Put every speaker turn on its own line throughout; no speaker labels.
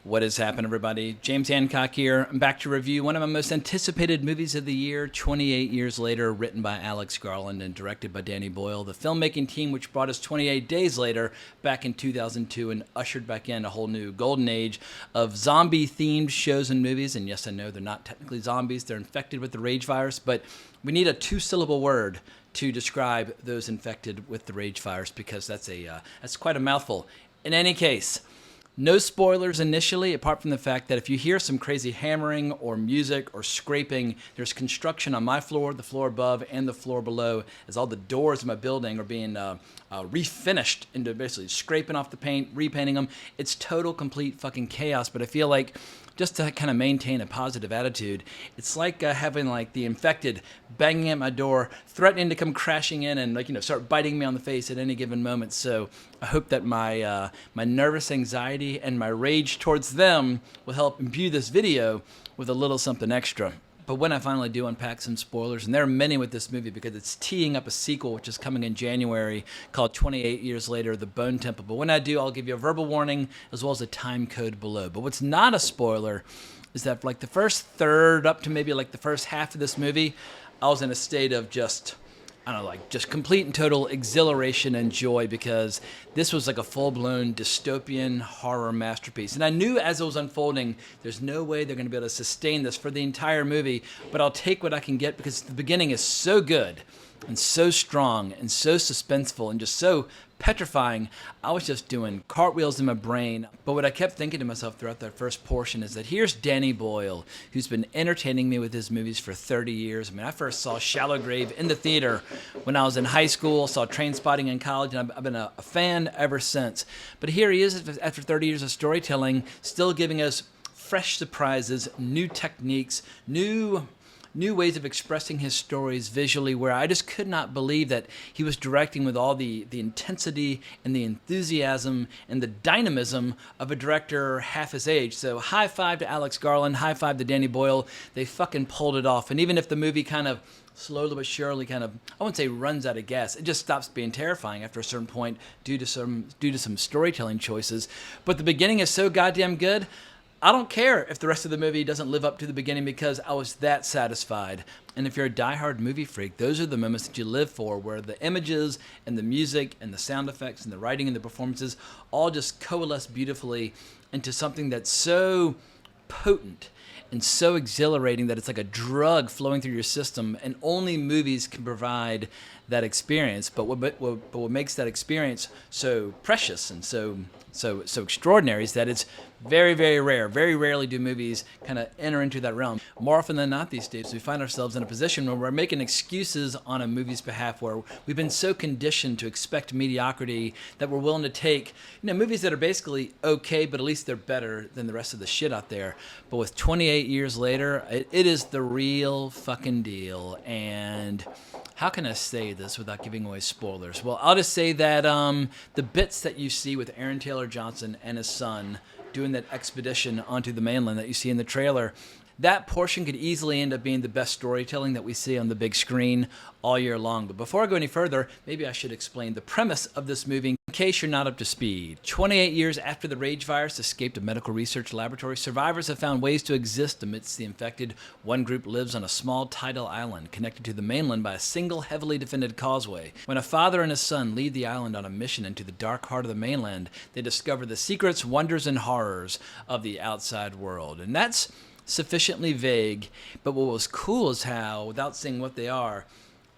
What has happened, everybody? James Hancock here. I'm back to review one of my most anticipated movies of the year, 28 Years Later, written by Alex Garland and directed by Danny Boyle, the filmmaking team which brought us 28 Days Later back in 2002 and ushered back in a whole new golden age of zombie-themed shows and movies. And yes, I know they're not technically zombies. They're infected with the rage virus, but we need a two-syllable word to describe those infected with the rage virus because that's quite a mouthful. In any case, no spoilers initially, apart from the fact that if you hear some crazy hammering or music or scraping, there's construction on my floor, the floor above, and the floor below, as all the doors of my building are being refinished into basically scraping off the paint, repainting them. It's total, complete fucking chaos, but I feel like just to kind of maintain a positive attitude, it's like having like the infected banging at my door, threatening to come crashing in and start biting me on the face at any given moment. So I hope that my nervous anxiety and my rage towards them will help imbue this video with a little something extra. But when I finally do unpack some spoilers, and there are many with this movie because it's teeing up a sequel which is coming in January called 28 Years Later, The Bone Temple. But when I do, I'll give you a verbal warning as well as a time code below. But what's not a spoiler is that for like the first third up to maybe like the first half of this movie, I was in a state of just complete and total exhilaration and joy because this was like a full-blown dystopian horror masterpiece. And I knew as it was unfolding, there's no way they're going to be able to sustain this for the entire movie, but I'll take what I can get because the beginning is so good and so strong and so suspenseful and just so petrifying. I was just doing cartwheels in my brain. But what I kept thinking to myself throughout that first portion is that here's Danny Boyle, who's been entertaining me with his movies for 30 years. I mean, I first saw Shallow Grave in the theater when I was in high school, saw Trainspotting in college, and I've been a fan ever since. But here he is after 30 years of storytelling, still giving us fresh surprises, new techniques, new ways of expressing his stories visually, where I just could not believe that he was directing with all the intensity and the enthusiasm and the dynamism of a director half his age. So high five to Alex Garland, high five to Danny Boyle. They fucking pulled it off. And even if the movie kind of slowly but surely I wouldn't say runs out of gas, it just stops being terrifying after a certain point due to some storytelling choices. But the beginning is so goddamn good, I don't care if the rest of the movie doesn't live up to the beginning because I was that satisfied. And if you're a diehard movie freak, those are the moments that you live for, where the images and the music and the sound effects and the writing and the performances all just coalesce beautifully into something that's so potent and so exhilarating that it's like a drug flowing through your system, and only movies can provide that experience. But what makes that experience so precious and so extraordinary is that it's very, very rare. Very rarely do movies kind of enter into that realm. More often than not these days, we find ourselves in a position where we're making excuses on a movie's behalf, where we've been so conditioned to expect mediocrity that we're willing to take movies that are basically okay, but at least they're better than the rest of the shit out there. But with 28 Years Later, it is the real fucking deal. And how can I say this without giving away spoilers? Well, I'll just say that the bits that you see with Aaron Taylor Johnson and his son doing that expedition onto the mainland that you see in the trailer, that portion could easily end up being the best storytelling that we see on the big screen all year long. But before I go any further, maybe I should explain the premise of this movie in case you're not up to speed. 28 years after the rage virus escaped a medical research laboratory, survivors have found ways to exist amidst the infected. One group lives on a small tidal island connected to the mainland by a single heavily defended causeway. When a father and his son leave the island on a mission into the dark heart of the mainland, they discover the secrets, wonders, and horrors of the outside world. And that's sufficiently vague, but what was cool is how, without saying what they are,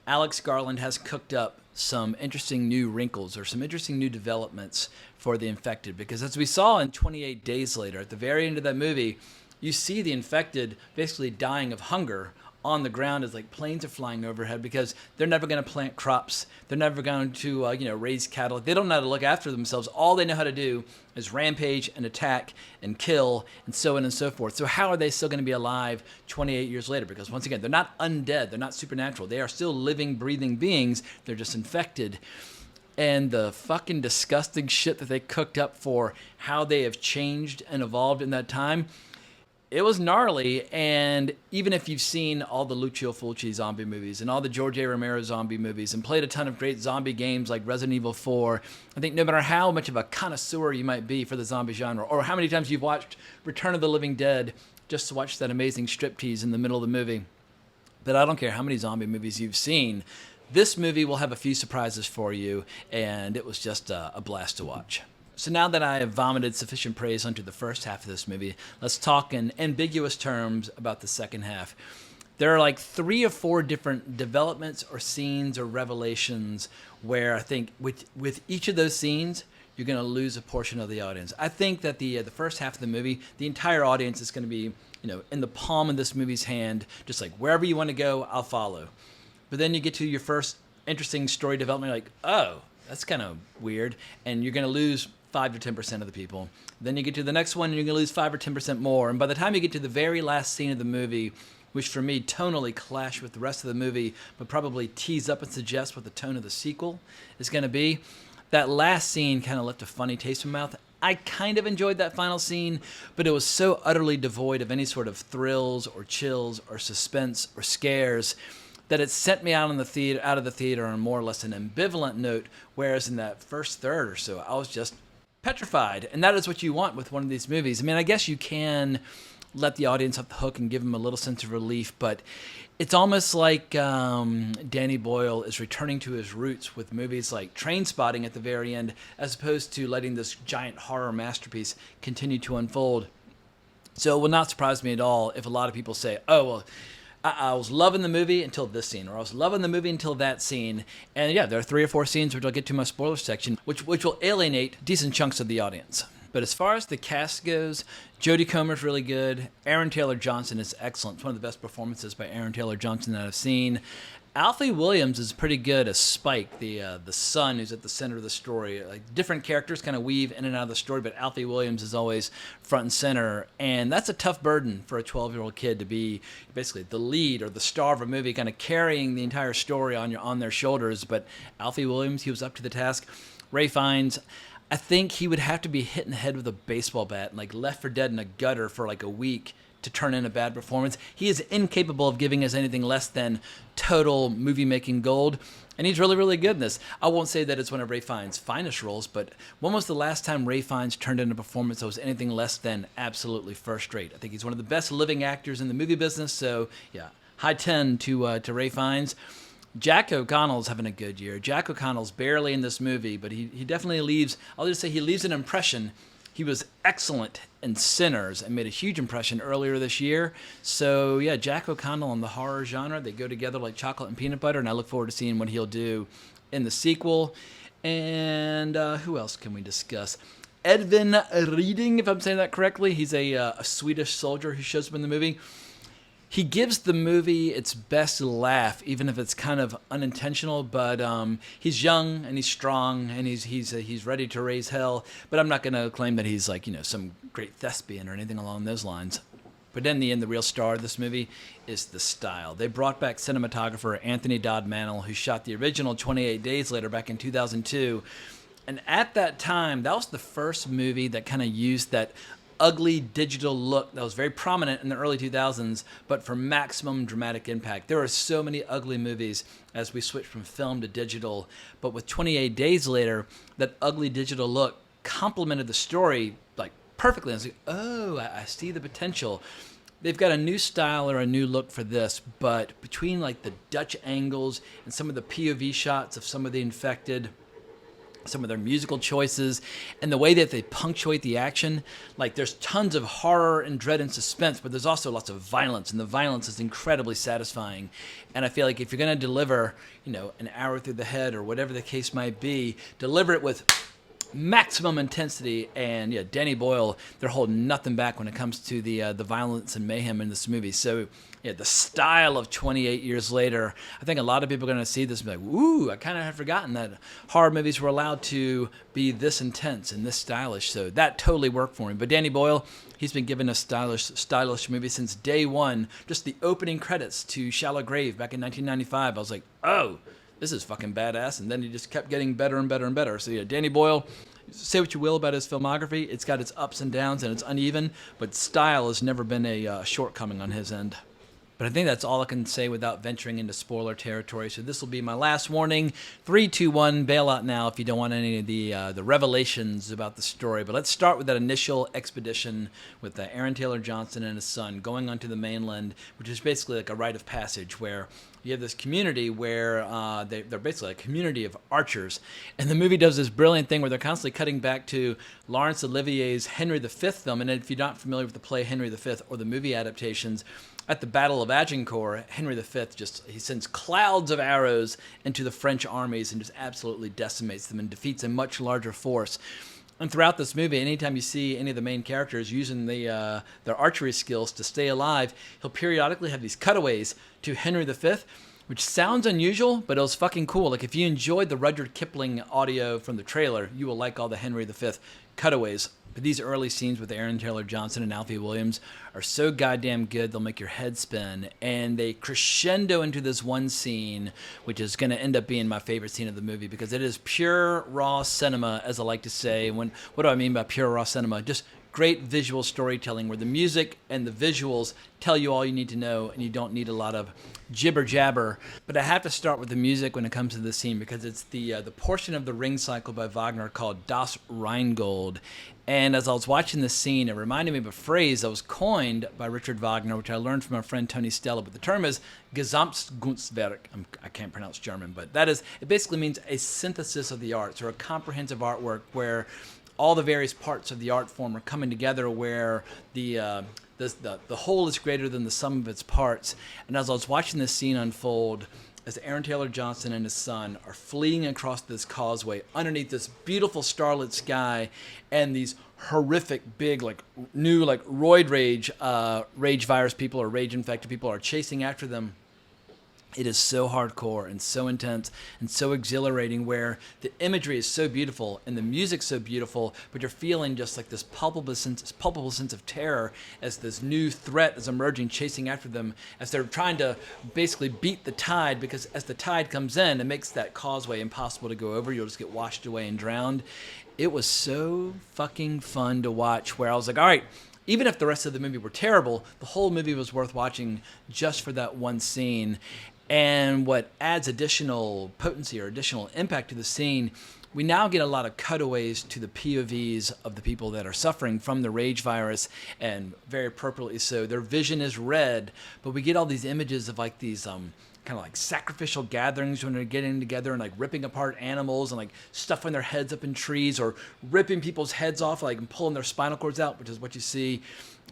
Alex Garland has cooked up some interesting new wrinkles or some interesting new developments for the infected. Because as we saw in 28 Days Later, at the very end of that movie, you see the infected basically dying of hunger on the ground as like planes are flying overhead because they're never going to plant crops. They're never going to raise cattle. They don't know how to look after themselves. All they know how to do is rampage and attack and kill and so on and so forth. So how are they still going to be alive 28 years later? Because once again, they're not undead. They're not supernatural. They are still living, breathing beings. They're just infected. And the fucking disgusting shit that they cooked up for how they have changed and evolved in that time, It was gnarly, and even if you've seen all the Lucio Fulci zombie movies and all the George A. Romero zombie movies and played a ton of great zombie games like Resident Evil 4, I think no matter how much of a connoisseur you might be for the zombie genre, or how many times you've watched Return of the Living Dead just to watch that amazing striptease in the middle of the movie, but I don't care how many zombie movies you've seen, this movie will have a few surprises for you, and it was just a blast to watch. So now that I have vomited sufficient praise onto the first half of this movie, let's talk in ambiguous terms about the second half. There are like 3 or 4 different developments or scenes or revelations where I think with each of those scenes, you're going to lose a portion of the audience. I think that the first half of the movie, the entire audience is going to be, in the palm of this movie's hand, just like wherever you want to go, I'll follow. But then you get to your first interesting story development, you're like, oh, that's kind of weird, and you're going to lose 5 to 10% of the people. Then you get to the next one and you're going to lose 5 or 10% more. And by the time you get to the very last scene of the movie, which for me tonally clash with the rest of the movie, but probably tease up and suggest what the tone of the sequel is going to be, that last scene kind of left a funny taste in my mouth. I kind of enjoyed that final scene, but it was so utterly devoid of any sort of thrills or chills or suspense or scares that it sent me out of the theater on more or less an ambivalent note, whereas in that first third or so, I was just petrified. And that is what you want with one of these movies. I mean, I guess you can let the audience off the hook and give them a little sense of relief, but it's almost like Danny Boyle is returning to his roots with movies like Trainspotting at the very end, as opposed to letting this giant horror masterpiece continue to unfold. So it will not surprise me at all if a lot of people say, oh, well, I was loving the movie until this scene, or I was loving the movie until that scene. And yeah, there are 3 or 4 scenes which I'll get to in my spoiler section, which will alienate decent chunks of the audience. But as far as the cast goes, Jodie Comer's really good. Aaron Taylor Johnson is excellent. It's one of the best performances by Aaron Taylor Johnson that I've seen. Alfie Williams is pretty good as Spike, the son who's at the center of the story. Like, different characters kind of weave in and out of the story, but Alfie Williams is always front and center. And that's a tough burden for a 12-year-old kid to be basically the lead or the star of a movie, kind of carrying the entire story on their shoulders. But Alfie Williams, he was up to the task. Ray Fiennes, I think he would have to be hit in the head with a baseball bat and like left for dead in a gutter for like a week to turn in a bad performance. He is incapable of giving us anything less than total movie-making gold, and he's really, really good in this. I won't say that it's one of Ray Fiennes' finest roles, but when was the last time Ray Fiennes turned in a performance that was anything less than absolutely first-rate? I think he's one of the best living actors in the movie business, so yeah, high 10 to Ray Fiennes. Jack O'Connell's having a good year. Jack O'Connell's barely in this movie, but he definitely leaves, I'll just say he leaves an impression. He was excellent in Sinners and made a huge impression earlier this year. So yeah, Jack O'Connell and the horror genre, they go together like chocolate and peanut butter, and I look forward to seeing what he'll do in the sequel. And who else can we discuss? Edvin Reading, if I'm saying that correctly. He's a Swedish soldier who shows up in the movie. He gives the movie its best laugh, even if it's kind of unintentional. But he's young and he's strong and he's ready to raise hell. But I'm not going to claim that he's like some great thespian or anything along those lines. But in the end, the real star of this movie is the style. They brought back cinematographer Anthony Dodd Mantle, who shot the original 28 Days Later back in 2002. And at that time, that was the first movie that kind of used that ugly digital look that was very prominent in the early 2000s, but for maximum dramatic impact. There are so many ugly movies as we switch from film to digital, but with 28 Days Later, that ugly digital look complemented the story like perfectly. I was like, oh, I see the potential. They've got a new style or a new look for this, but between like the Dutch angles and some of the POV shots of some of the infected, some of their musical choices, and the way that they punctuate the action, like there's tons of horror and dread and suspense, but there's also lots of violence, and the violence is incredibly satisfying. And I feel like if you're going to deliver, an arrow through the head or whatever the case might be, deliver it with maximum intensity. And yeah, Danny Boyle, they're holding nothing back when it comes to the violence and mayhem in this movie. So yeah, the style of 28 Years Later, I think a lot of people are going to see this and be like, ooh, I kind of had forgotten that horror movies were allowed to be this intense and this stylish. So that totally worked for me. But Danny Boyle, he's been given a stylish movie since day one. Just the opening credits to Shallow Grave back in 1995. I was like, oh, this is fucking badass. And then he just kept getting better and better and better. So yeah, Danny Boyle, say what you will about his filmography, it's got its ups and downs and it's uneven, but style has never been a shortcoming on his end. But I think that's all I can say without venturing into spoiler territory. So this will be my last warning. 3, 2, 1, bail out now if you don't want any of the revelations about the story. But let's start with that initial expedition with Aaron Taylor Johnson and his son going onto the mainland, which is basically like a rite of passage where you have this community where they're basically a community of archers. And the movie does this brilliant thing where they're constantly cutting back to Laurence Olivier's Henry V film. And if you're not familiar with the play Henry V or the movie adaptations, at the Battle of Agincourt, Henry V he sends clouds of arrows into the French armies and just absolutely decimates them and defeats a much larger force. And throughout this movie, anytime you see any of the main characters using their archery skills to stay alive, he'll periodically have these cutaways to Henry V, which sounds unusual, but it was fucking cool. Like if you enjoyed the Rudyard Kipling audio from the trailer, you will like all the Henry V cutaways. But these early scenes with Aaron Taylor Johnson and Alfie Williams are so goddamn good, they'll make your head spin. And they crescendo into this one scene, which is going to end up being my favorite scene of the movie because it is pure, raw cinema, as I like to say. What do I mean by pure, raw cinema? Just great visual storytelling where the music and the visuals tell you all you need to know and you don't need a lot of jibber jabber. But I have to start with the music when it comes to this scene because it's the portion of the Ring Cycle by Wagner called Das Rheingold. And as I was watching this scene, it reminded me of a phrase that was coined by Richard Wagner, which I learned from our friend Tony Stella. But the term is Gesamtkunstwerk. I can't pronounce German, but it basically means a synthesis of the arts or a comprehensive artwork where all the various parts of the art form are coming together where the whole is greater than the sum of its parts. And as I was watching this scene unfold, as Aaron Taylor Johnson and his son are fleeing across this causeway underneath this beautiful starlit sky, and these horrific big new roid rage virus people or rage infected people are chasing after them. It is so hardcore and so intense and so exhilarating where the imagery is so beautiful and the music's so beautiful, but you're feeling just like this palpable sense of terror as this new threat is emerging, chasing after them as they're trying to basically beat the tide, because as the tide comes in, it makes that causeway impossible to go over. You'll just get washed away and drowned. It was so fucking fun to watch where I was like, all right, even if the rest of the movie were terrible, the whole movie was worth watching just for that one scene. And what adds additional potency or additional impact to the scene, we now get a lot of cutaways to the POVs of the people that are suffering from the rage virus, and very appropriately so. Their vision is red, but we get all these images of like these kind of like sacrificial gatherings when they're getting together and like ripping apart animals and like stuffing their heads up in trees or ripping people's heads off and pulling their spinal cords out, which is what you see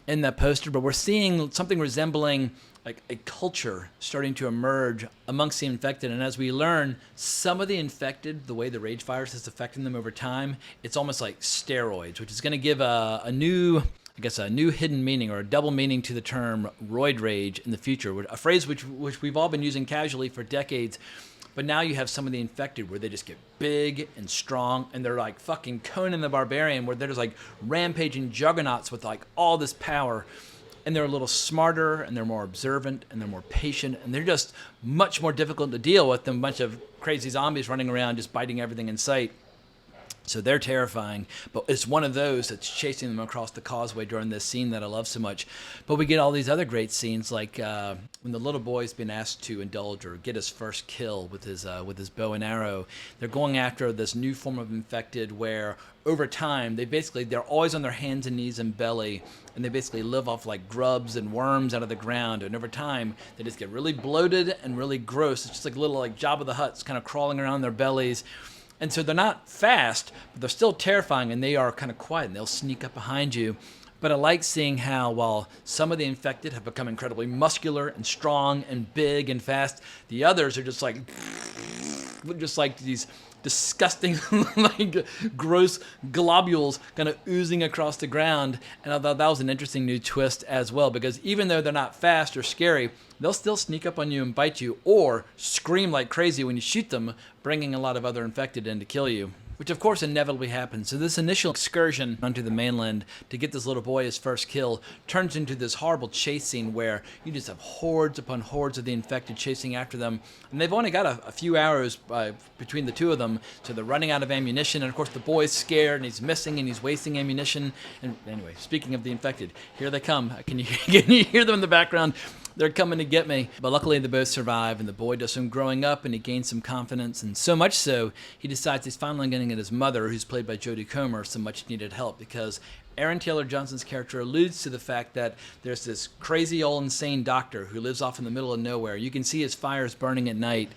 in that poster. But we're seeing something resembling like a culture starting to emerge amongst the infected. And as we learn, some of the infected, the way the rage virus is affecting them over time, it's almost like steroids, which is going to give a new hidden meaning or a double meaning to the term roid rage in the future, a phrase which we've all been using casually for decades. But now you have some of the infected where they just get big and strong, and they're like fucking Conan the Barbarian, where they're just like rampaging juggernauts with like all this power. And they're a little smarter, and they're more observant, and they're more patient, and they're just much more difficult to deal with than a bunch of crazy zombies running around just biting everything in sight. So they're terrifying, but it's one of those that's chasing them across the causeway during this scene that I love so much. But we get all these other great scenes, like when the little boy's been asked to indulge or get his first kill with his bow and arrow. They're going after this new form of infected where over time they're always on their hands and knees and belly, and they basically live off like grubs and worms out of the ground. And over time they just get really bloated and really gross. It's just like little like Jabba the Hutts kind of crawling around their bellies. And so they're not fast, but they're still terrifying, and they are kind of quiet, and they'll sneak up behind you. But I like seeing how while some of the infected have become incredibly muscular and strong and big and fast, the others are just like these disgusting, like gross globules kind of oozing across the ground. And I thought that was an interesting new twist as well, because even though they're not fast or scary, they'll still sneak up on you and bite you or scream like crazy when you shoot them, bringing a lot of other infected in to kill you. which of course inevitably happens. So this initial excursion onto the mainland to get this little boy his first kill turns into this horrible chase scene where you just have hordes upon hordes of the infected chasing after them. And they've only got a few hours between the two of them, so they're running out of ammunition. And of course the boy's scared and he's missing and he's wasting ammunition. And anyway, speaking of the infected, here they come. Can you hear them in the background? They're coming to get me. But luckily they both survive, and the boy does some growing up and he gains some confidence, and so much so he decides he's finally going to get his mother, who's played by Jodie Comer, some much needed help, because Aaron Taylor Johnson's character alludes to the fact that there's this crazy old insane doctor who lives off in the middle of nowhere. You can see his fires burning at night,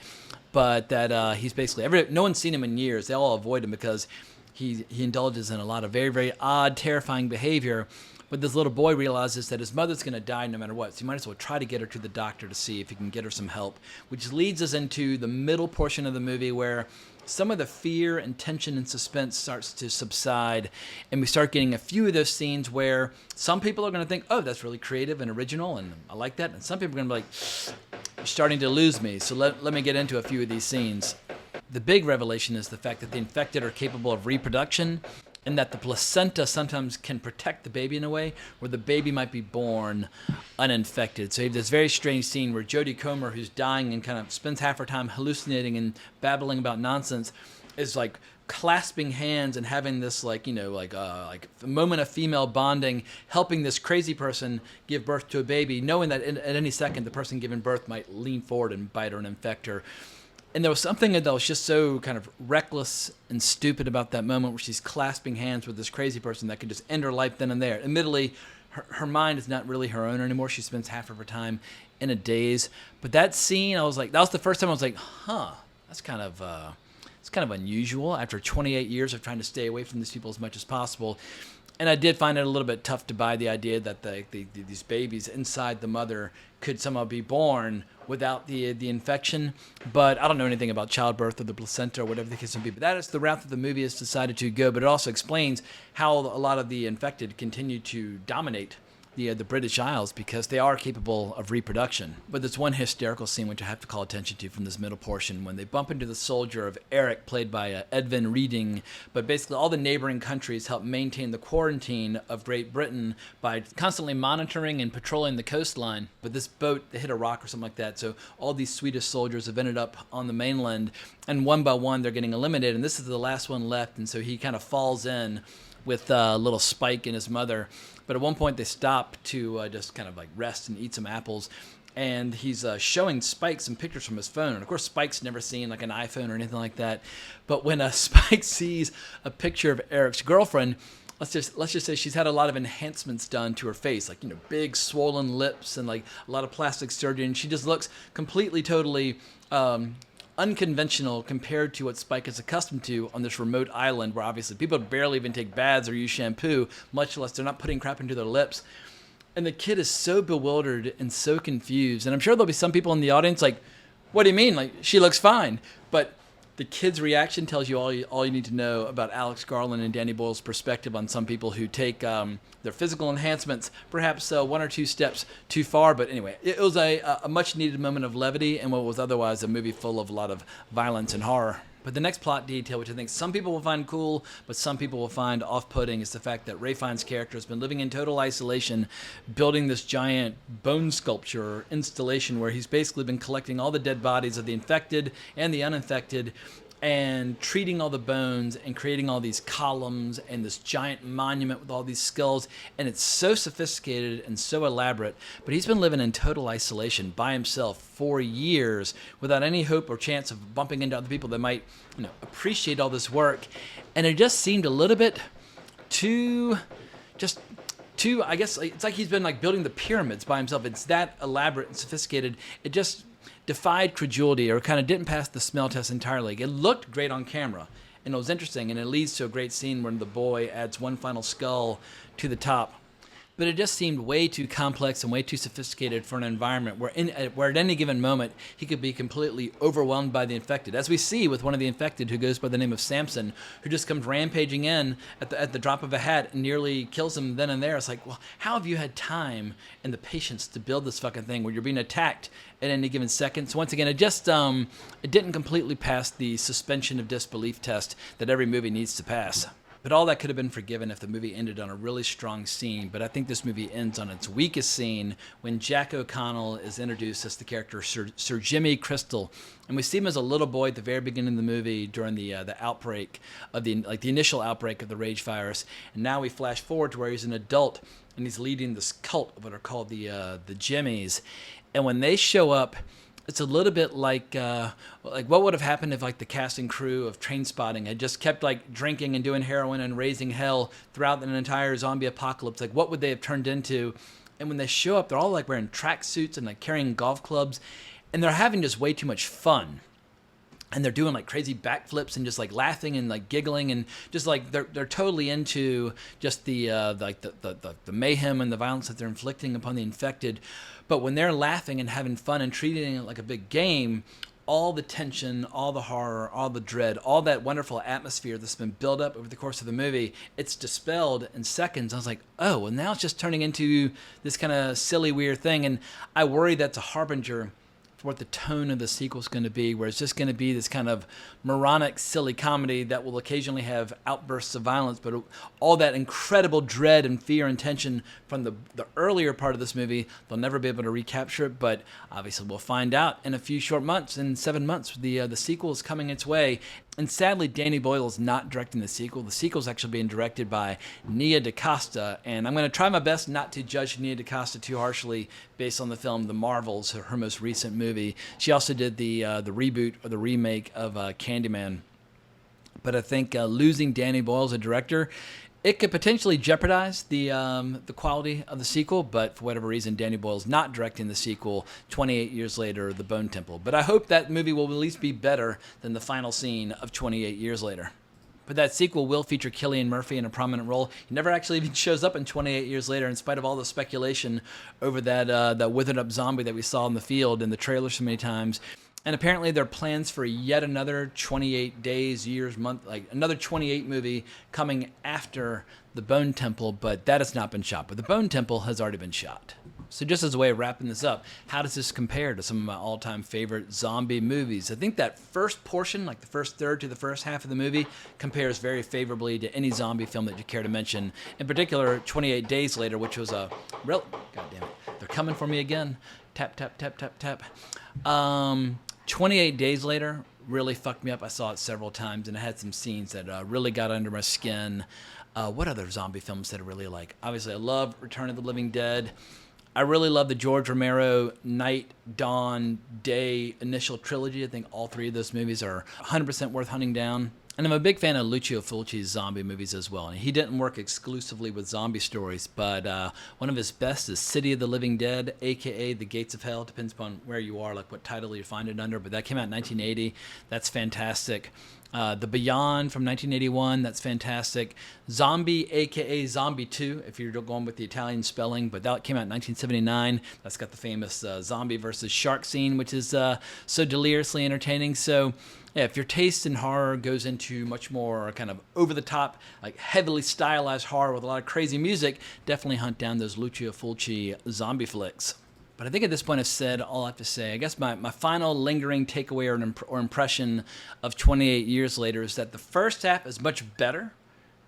but that he's basically no one's seen him in years. They all avoid him because he indulges in a lot of very, very odd, terrifying behavior. But this little boy realizes that his mother's going to die no matter what, so he might as well try to get her to the doctor to see if he can get her some help, which leads us into the middle portion of the movie where some of the fear and tension and suspense starts to subside, and we start getting a few of those scenes where some people are going to think, oh, that's really creative and original, and I like that, and some people are going to be like, you're starting to lose me, so let me get into a few of these scenes. The big revelation is the fact that the infected are capable of reproduction, and that the placenta sometimes can protect the baby in a way where the baby might be born uninfected. So you have this very strange scene where Jodie Comer, who's dying and kind of spends half her time hallucinating and babbling about nonsense, is like clasping hands and having this like a moment of female bonding, helping this crazy person give birth to a baby, knowing that at any second the person giving birth might lean forward and bite her and infect her. And there was something that was just so kind of reckless and stupid about that moment where she's clasping hands with this crazy person that could just end her life then and there. Admittedly, her mind is not really her own anymore. She spends half of her time in a daze. But that scene, I was like, that was the first time I was like, that's kind of unusual after 28 years of trying to stay away from these people as much as possible. And I did find it a little bit tough to buy the idea that these babies inside the mother could somehow be born without the infection. But I don't know anything about childbirth or the placenta or whatever the case may be. But that is the route that the movie has decided to go. But it also explains how a lot of the infected continue to dominate the British Isles because they are capable of reproduction. But there's one hysterical scene which I have to call attention to from this middle portion when they bump into the soldier of Eric, played by Edvin Reading. But basically all the neighboring countries help maintain the quarantine of Great Britain by constantly monitoring and patrolling the coastline. But this boat, they hit a rock or something like that, so all these Swedish soldiers have ended up on the mainland, and one by one they're getting eliminated, and this is the last one left, and so he kind of falls in with little Spike and his mother. But at one point they stop to just kind of like rest and eat some apples, and he's showing Spike some pictures from his phone. And of course Spike's never seen like an iPhone or anything like that. But when Spike sees a picture of Eric's girlfriend, let's just say she's had a lot of enhancements done to her face, like big swollen lips and like a lot of plastic surgery, and she just looks completely totally unconventional compared to what Spike is accustomed to on this remote island where obviously people barely even take baths or use shampoo, much less they're not putting crap into their lips. And the kid is so bewildered and so confused. And I'm sure there'll be some people in the audience like, what do you mean? Like, she looks fine. But the kid's reaction tells you all you need to know about Alex Garland and Danny Boyle's perspective on some people who take their physical enhancements perhaps one or two steps too far. But anyway, it was a much needed moment of levity in what was otherwise a movie full of a lot of violence and horror. But the next plot detail, which I think some people will find cool, but some people will find off-putting, is the fact that Ray Fiennes' character has been living in total isolation, building this giant bone sculpture installation where he's basically been collecting all the dead bodies of the infected and the uninfected and treating all the bones and creating all these columns and this giant monument with all these skulls. And it's so sophisticated and so elaborate, but he's been living in total isolation by himself for years without any hope or chance of bumping into other people that might, appreciate all this work. And it just seemed a little bit too, I guess, it's like he's been like building the pyramids by himself. It's that elaborate and sophisticated. It just defied credulity, or kind of didn't pass the smell test entirely. It looked great on camera, and it was interesting, and it leads to a great scene when the boy adds one final skull to the top. but it just seemed way too complex and way too sophisticated for an environment where at any given moment he could be completely overwhelmed by the infected, as we see with one of the infected who goes by the name of Samson, who just comes rampaging in at the drop of a hat and nearly kills him then and there. It's like, well, how have you had time and the patience to build this fucking thing where you're being attacked at any given second? So once again, it just it didn't completely pass the suspension of disbelief test that every movie needs to pass. But all that could have been forgiven if the movie ended on a really strong scene. But I think this movie ends on its weakest scene when Jack O'Connell is introduced as the character Sir Jimmy Crystal. And we see him as a little boy at the very beginning of the movie during the outbreak of the initial outbreak of the rage virus. And now we flash forward to where he's an adult and he's leading this cult of what are called the Jimmies. And when they show up, it's a little bit like what would have happened if like the cast and crew of Trainspotting had just kept like drinking and doing heroin and raising hell throughout an entire zombie apocalypse. Like, what would they have turned into? And when they show up, they're all like wearing tracksuits and like carrying golf clubs, and they're having just way too much fun. And they're doing like crazy backflips and just like laughing and like giggling and just like they're totally into just the mayhem and the violence that they're inflicting upon the infected. But when they're laughing and having fun and treating it like a big game, all the tension, all the horror, all the dread, all that wonderful atmosphere that's been built up over the course of the movie, it's dispelled in seconds. I was like, oh, well, now it's just turning into this kind of silly, weird thing. And I worry that's a harbinger what the tone of the sequel is going to be, where it's just going to be this kind of moronic, silly comedy that will occasionally have outbursts of violence, but all that incredible dread and fear and tension from the earlier part of this movie, they'll never be able to recapture it, but obviously we'll find out in a few short months. In 7 months, the sequel is coming its way. And sadly, Danny Boyle is not directing the sequel. The sequel is actually being directed by Nia DaCosta, and I'm going to try my best not to judge Nia DaCosta too harshly based on the film The Marvels, her most recent movie. She also did the reboot or the remake of Candyman. But I think losing Danny Boyle as a director, it could potentially jeopardize the quality of the sequel, but for whatever reason, Danny Boyle's not directing the sequel 28 years later, The Bone Temple. But I hope that movie will at least be better than the final scene of 28 years later. But that sequel will feature Cillian Murphy in a prominent role. He never actually even shows up in 28 years later, in spite of all the speculation over that withered up zombie that we saw in the field in the trailer so many times. And apparently there are plans for yet another 28 days, years, month, like another 28 movie coming after The Bone Temple, but that has not been shot. But The Bone Temple has already been shot. So just as a way of wrapping this up, how does this compare to some of my all-time favorite zombie movies? I think that first portion, like the first third to the first half of the movie, compares very favorably to any zombie film that you care to mention. In particular, 28 Days Later, which was a real... God damn it. They're coming for me again. Tap, tap, tap, tap, tap. 28 Days Later really fucked me up. I saw it several times, and it had some scenes that really got under my skin. What other zombie films that I really like? Obviously, I love Return of the Living Dead. I really love the George Romero Night, Dawn, Day initial trilogy. I think all three of those movies are 100% worth hunting down. And I'm a big fan of Lucio Fulci's zombie movies as well. And he didn't work exclusively with zombie stories, but one of his best is City of the Living Dead, a.k.a. The Gates of Hell. Depends upon where you are, like what title you find it under, but that came out in 1980. That's fantastic. The Beyond from 1981, that's fantastic. Zombie, a.k.a. Zombie 2, if you're going with the Italian spelling, but that came out in 1979. That's got the famous zombie versus shark scene, which is so deliriously entertaining. So, yeah, if your taste in horror goes into much more kind of over-the-top, like heavily stylized horror with a lot of crazy music, definitely hunt down those Lucio Fulci zombie flicks. But I think at this point I've said all I have to say. I guess my final lingering takeaway or impression of 28 years later is that the first half is much better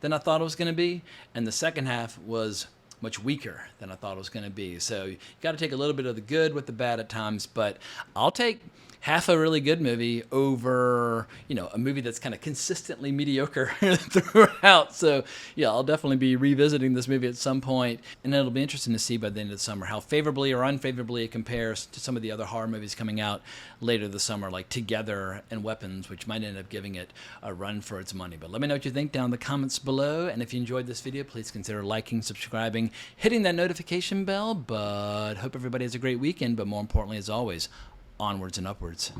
than I thought it was going to be, and the second half was much weaker than I thought it was going to be. So you got to take a little bit of the good with the bad at times, but I'll take half a really good movie over, a movie that's kind of consistently mediocre throughout. So, yeah, I'll definitely be revisiting this movie at some point, and it'll be interesting to see by the end of the summer how favorably or unfavorably it compares to some of the other horror movies coming out later this summer, like Together and Weapons, which might end up giving it a run for its money. But let me know what you think down in the comments below, and if you enjoyed this video, please consider liking, subscribing, hitting that notification bell. But hope everybody has a great weekend, but more importantly, as always, onwards and upwards.